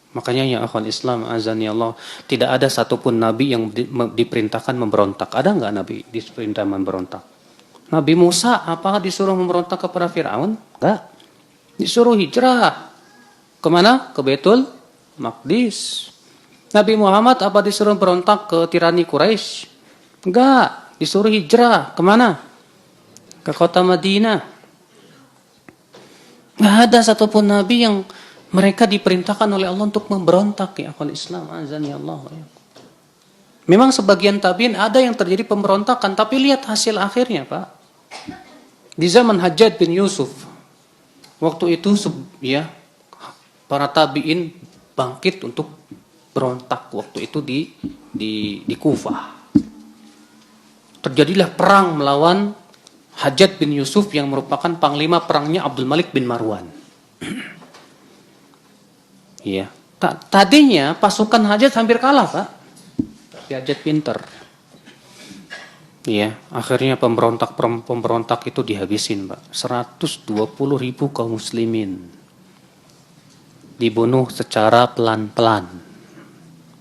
Makanya ya akhwal Islam azani Allah, tidak ada satupun nabi yang diperintahkan memberontak. Ada nggak nabi diperintah memberontak? Nabi Musa apakah disuruh memberontak kepada Firaun? Enggak. Disuruh hijrah. Kemana? Ke Baitul Maqdis. Nabi Muhammad apa disuruh berontak ke tirani Quraisy? Enggak. Disuruh hijrah. Kemana? Ke kota Madinah. Enggak ada satupun nabi yang mereka diperintahkan oleh Allah untuk memberontak ya akhwal Islam azani Allah. Memang sebagian tabi'in ada yang terjadi pemberontakan, tapi lihat hasil akhirnya, Pak. Di zaman Hajjaj bin Yusuf, waktu itu ya para tabi'in bangkit untuk berontak waktu itu di Kufah. Terjadilah perang melawan Hajjaj bin Yusuf yang merupakan panglima perangnya Abdul Malik bin Marwan. Iya. Tadinya pasukan Hajjaj hampir kalah, Pak. Tapi Hajjaj pinter. Iya, akhirnya pemberontak itu dihabisin, Pak. 120.000 kaum muslimin dibunuh secara pelan-pelan.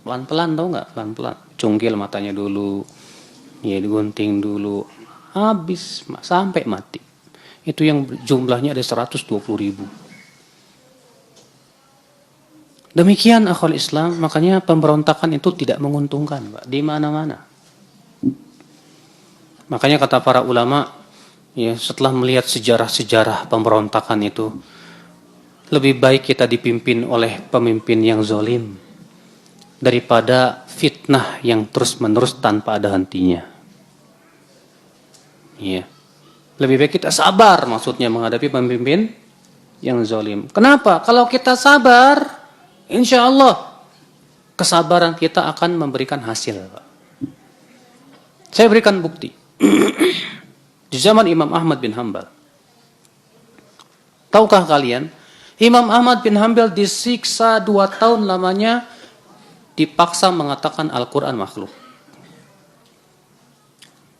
Pelan-pelan, tau nggak? Pelan-pelan. Cunggil matanya dulu, ya digunting dulu, habis sampai mati. Itu yang jumlahnya ada 120.000. Demikian akhwal Islam, makanya pemberontakan itu tidak menguntungkan, Pak, di mana-mana. Makanya kata para ulama, ya setelah melihat sejarah-sejarah pemberontakan itu, lebih baik kita dipimpin oleh pemimpin yang zalim daripada fitnah yang terus-menerus tanpa ada hentinya. Ya. Lebih baik kita sabar, maksudnya menghadapi pemimpin yang zalim. Kenapa? Kalau kita sabar, insya Allah kesabaran kita akan memberikan hasil. Saya berikan bukti. Di zaman Imam Ahmad bin Hanbal, tahukah kalian, Imam Ahmad bin Hanbal disiksa 2 tahun lamanya, dipaksa mengatakan Al-Quran makhluk.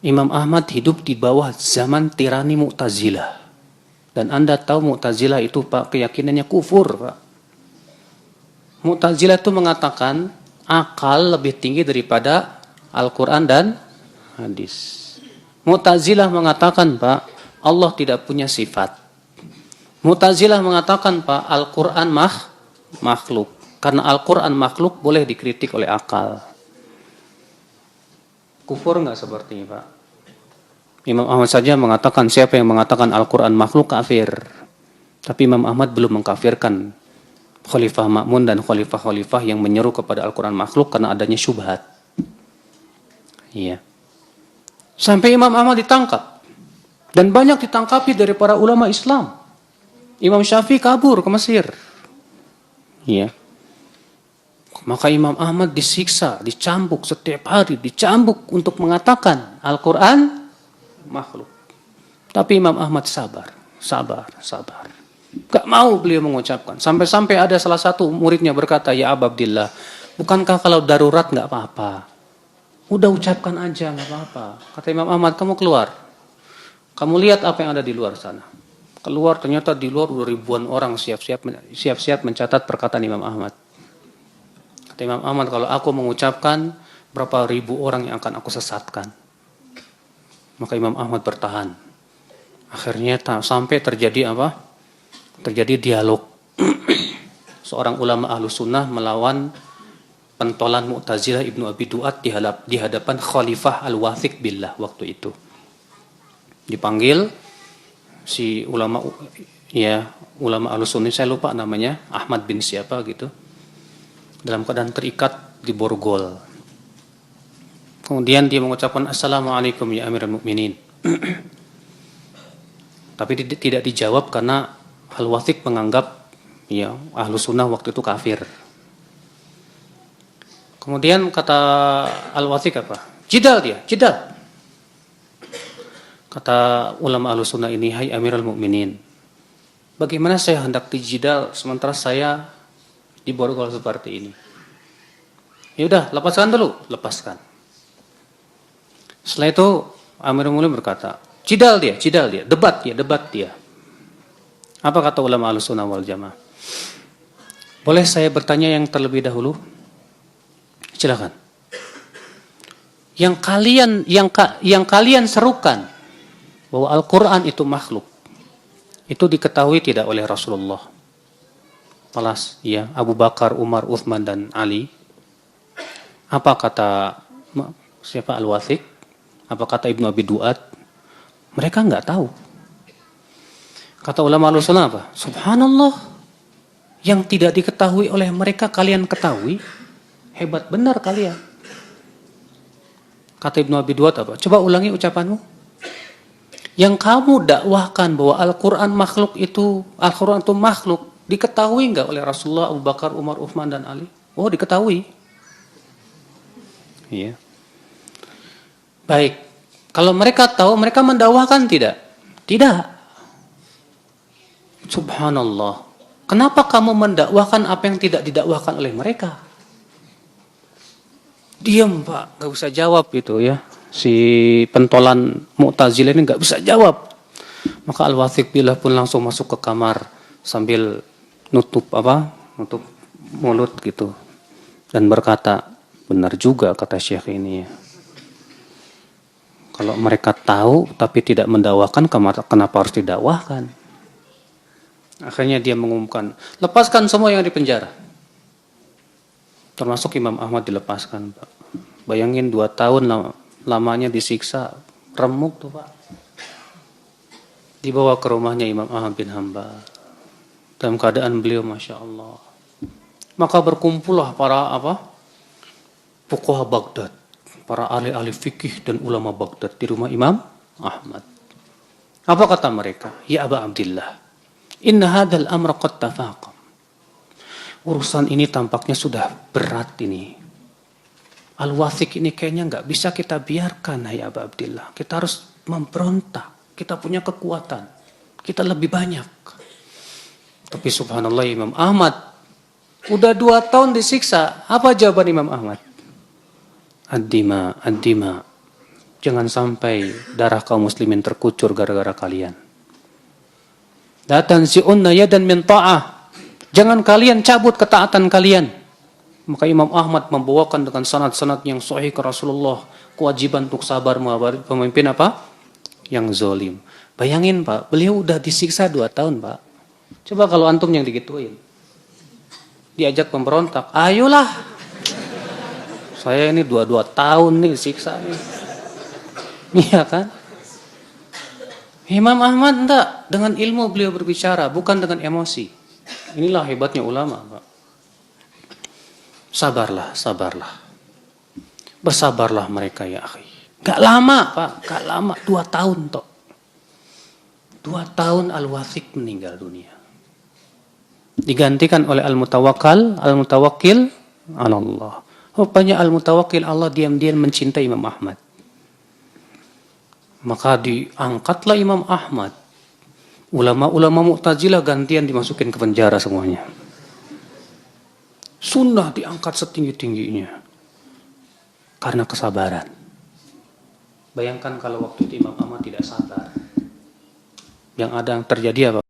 Imam Ahmad hidup di bawah zaman tirani Mu'tazilah. Dan Anda tahu Mu'tazilah itu, Pak, keyakinannya kufur, Pak. Mu'tazilah itu mengatakan akal lebih tinggi daripada Al-Quran dan hadis. Mu'tazilah mengatakan, Pak, Allah tidak punya sifat. Mu'tazilah mengatakan, Pak, Al-Quran makhluk. Karena Al-Quran makhluk boleh dikritik oleh akal. Kufur nggak seperti ini, Pak? Imam Ahmad saja mengatakan siapa yang mengatakan Al-Quran makhluk kafir. Tapi Imam Ahmad belum mengkafirkan Khalifah Ma'mun dan khalifah-khalifah yang menyeru kepada Al-Quran makhluk karena adanya syubhat. Iya. Sampai Imam Ahmad ditangkap. Dan banyak ditangkapi dari para ulama Islam. Imam Syafi'i kabur ke Mesir. Iya. Maka Imam Ahmad disiksa, dicambuk setiap hari, dicambuk untuk mengatakan Al-Quran makhluk. Tapi Imam Ahmad sabar. Gak mau beliau mengucapkan. Sampai-sampai ada salah satu muridnya berkata, ya Aba Abdillah, bukankah kalau darurat gak apa-apa? Udah ucapkan aja, gak apa-apa. Kata Imam Ahmad, kamu keluar. Kamu lihat apa yang ada di luar sana. Keluar, ternyata di luar udah ribuan orang siap-siap mencatat perkataan Imam Ahmad. Kata Imam Ahmad, kalau aku mengucapkan, berapa ribu orang yang akan aku sesatkan. Maka Imam Ahmad bertahan. Akhirnya sampai terjadi apa? Terjadi dialog. Seorang ulama ahlu sunnah melawan pentolan Mu'tazilah Ibnu Abi Duat di hadapan Khalifah Al-Wathiq Billah waktu itu. Dipanggil si ulama Ahlus Sunnah, saya lupa namanya, Ahmad bin siapa gitu. Dalam keadaan terikat di borgol. Kemudian dia mengucapkan Assalamualaikum ya Amirul Mukminin. Tapi tidak dijawab karena Al-Wathiq menganggap ya Ahlus Sunnah waktu itu kafir. Kemudian kata Al-Wathiq apa? Jidal. Kata ulama Ahlus Sunnah ini, hai Amirul Mukminin, bagaimana saya hendak dijidal sementara saya diborgol seperti ini? Ya udah, lepaskan dulu, lepaskan. Setelah itu Amirul Mukminin berkata, jidal dia, debat dia. Apa kata ulama Ahlus Sunnah wal Jamaah? Boleh saya bertanya yang terlebih dahulu? Silakan. Yang kalian serukan bahwa Al-Quran itu makhluk, itu diketahui tidak oleh Rasulullah? Palas, ya, Abu Bakar, Umar, Uthman, dan Ali. Apa kata siapa Al-Wathiq? Apa kata Ibnu Abi Duat? Mereka nggak tahu. Kata ulama Ahlussunnah apa? Subhanallah, yang tidak diketahui oleh mereka kalian ketahui, hebat benar kalian. Kata Ibnu Abi Duat apa? Coba ulangi ucapanmu. Yang kamu dakwahkan bahwa Al-Quran makhluk itu, Al-Quran itu makhluk, diketahui nggak oleh Rasulullah, Abu Bakar, Umar, Uthman, dan Ali? Oh, diketahui. Iya. Baik. Kalau mereka tahu, mereka mendakwahkan tidak? Tidak. Subhanallah. Kenapa kamu mendakwahkan apa yang tidak didakwahkan oleh mereka? Diam, Pak, nggak bisa jawab itu ya. Si pentolan Mu'tazilah ini nggak bisa jawab. Maka Al-Wathiq billah pun langsung masuk ke kamar sambil nutup mulut gitu dan berkata, benar juga kata Syekh ini ya. Kalau mereka tahu tapi tidak mendakwahkan, kenapa harus didakwahkan? Akhirnya dia mengumumkan, lepaskan semua yang di penjara. Termasuk Imam Ahmad dilepaskan, Pak. Bayangin 2 tahun lamanya disiksa, remuk tuh, Pak. Dibawa ke rumahnya Imam Ahmad bin Hanbal. Dalam keadaan beliau Masya Allah. Maka berkumpullah para fuqaha Baghdad, para ahli-ahli fikih dan ulama Baghdad di rumah Imam Ahmad. Apa kata mereka? Ya Aba Abdillah, inna hadzal amra qad tafaqam. Urusan ini tampaknya sudah berat ini. Al-Wathiq ini kayaknya nggak bisa kita biarkan, ya Aba Abdillah. Kita harus memberontak. Kita punya kekuatan. Kita lebih banyak. Tapi subhanallah Imam Ahmad udah 2 tahun disiksa. Apa jawaban Imam Ahmad? Ad-dima, ad-dima. Jangan sampai darah kaum muslimin terkucur gara-gara kalian. La tanzi'unna yadan min ta'ah. Jangan kalian cabut ketaatan kalian. Maka Imam Ahmad membawakan dengan sanad-sanad yang sahih ke Rasulullah kewajiban untuk sabar menghadapi pemimpin yang zalim. Bayangin, Pak, beliau udah disiksa 2 tahun, Pak. Coba kalau antum yang digituin. Diajak pemberontak, ayolah. Saya ini 2 tahun nih siksa nih. Iya kan? Imam Ahmad enggak, dengan ilmu beliau berbicara, bukan dengan emosi. Inilah hebatnya ulama, Pak. Sabarlah, sabarlah. Bersabarlah mereka ya akhi. Gak lama, Pak, gak lama, 2 tahun toh. 2 tahun Al-Wathiq meninggal dunia. Digantikan oleh Al-Mutawakkil Allah. Rupanya Al-Mutawakkil Allah diam-diam mencintai Imam Ahmad. Maka diangkatlah Imam Ahmad. Ulama-ulama Mu'tazilah gantian dimasukin ke penjara semuanya. Sunnah diangkat setinggi-tingginya. Karena kesabaran. Bayangkan kalau waktu itu Imam Ahmad tidak sabar. Yang ada terjadi apa?